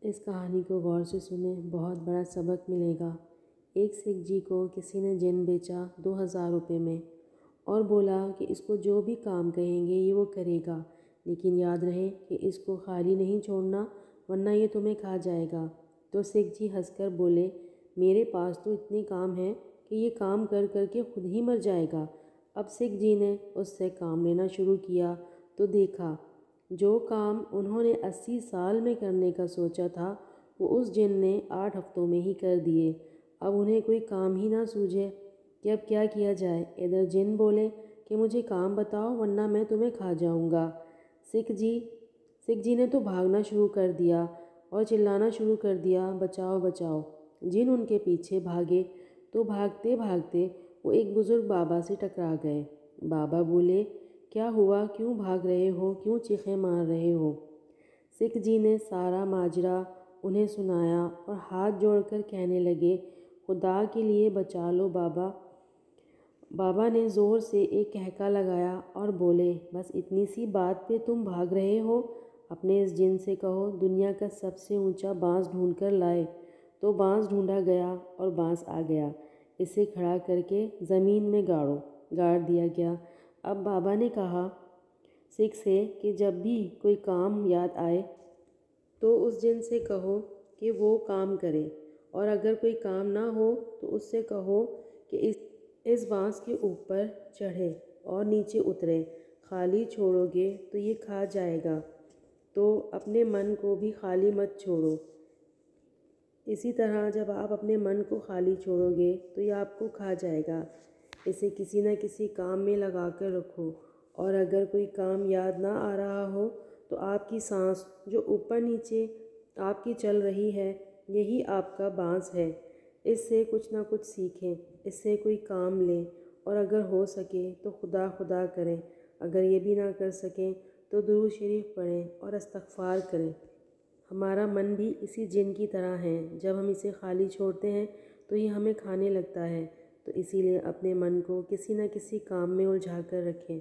اس کہانی کو غور سے سنیں، بہت بڑا سبق ملے گا۔ ایک سکھ جی کو کسی نے جن بیچا 2000 روپے میں اور بولا کہ اس کو جو بھی کام کہیں گے یہ وہ کرے گا، لیکن یاد رہے کہ اس کو خالی نہیں چھوڑنا ورنہ یہ تمہیں کھا جائے گا۔ تو سکھ جی ہنس کر بولے، میرے پاس تو اتنے کام ہیں کہ یہ کام کر کر کے خود ہی مر جائے گا۔ اب سکھ جی نے اس سے کام لینا شروع کیا تو دیکھا جو کام انہوں نے 80 سال میں کرنے کا سوچا تھا وہ اس جن نے 8 ہفتوں میں ہی کر دیے۔ اب انہیں کوئی کام ہی نہ سوجھے کہ اب کیا کیا جائے۔ ادھر جن بولے کہ مجھے کام بتاؤ ورنہ میں تمہیں کھا جاؤں گا۔ سکھ جی نے تو بھاگنا شروع کر دیا اور چلانا شروع کر دیا، بچاؤ بچاؤ۔ جن ان کے پیچھے بھاگے تو بھاگتے بھاگتے وہ ایک بزرگ بابا سے ٹکرا گئے۔ بابا بولے، کیا ہوا، کیوں بھاگ رہے ہو، کیوں چیخیں مار رہے ہو؟ سکھ جی نے سارا ماجرا انہیں سنایا اور ہاتھ جوڑ کر کہنے لگے، خدا کے لیے بچا لو بابا۔ بابا نے زور سے ایک کہکا لگایا اور بولے، بس اتنی سی بات پہ تم بھاگ رہے ہو؟ اپنے اس جن سے کہو دنیا کا سب سے اونچا بانس ڈھونڈ کر لائے۔ تو بانس ڈھونڈا گیا اور بانس آ گیا، اسے کھڑا کر کے زمین میں گاڑ دیا گیا۔ اب بابا نے کہا سکھ سے کہ جب بھی کوئی کام یاد آئے تو اس جن سے کہو کہ وہ کام کرے، اور اگر کوئی کام نہ ہو تو اس سے کہو کہ اس بانس کے اوپر چڑھے اور نیچے اترے، خالی چھوڑو گے تو یہ کھا جائے گا، تو اپنے من کو بھی خالی مت چھوڑو۔ اسی طرح جب آپ اپنے من کو خالی چھوڑو گے تو یہ آپ کو کھا جائے گا۔ اسے کسی نہ کسی کام میں لگا کر رکھو، اور اگر کوئی کام یاد نہ آ رہا ہو تو آپ کی سانس جو اوپر نیچے آپ کی چل رہی ہے یہی آپ کا بانس ہے۔ اس سے کچھ نہ کچھ سیکھیں، اس سے کوئی کام لیں، اور اگر ہو سکے تو خدا خدا کریں۔ اگر یہ بھی نہ کر سکیں تو درود شریف پڑھیں اور استغفار کریں۔ ہمارا من بھی اسی جن کی طرح ہے، جب ہم اسے خالی چھوڑتے ہیں تو یہ ہمیں کھانے لگتا ہے۔ تو اسی لیے اپنے من کو کسی نہ کسی کام میں الجھا کر رکھیں۔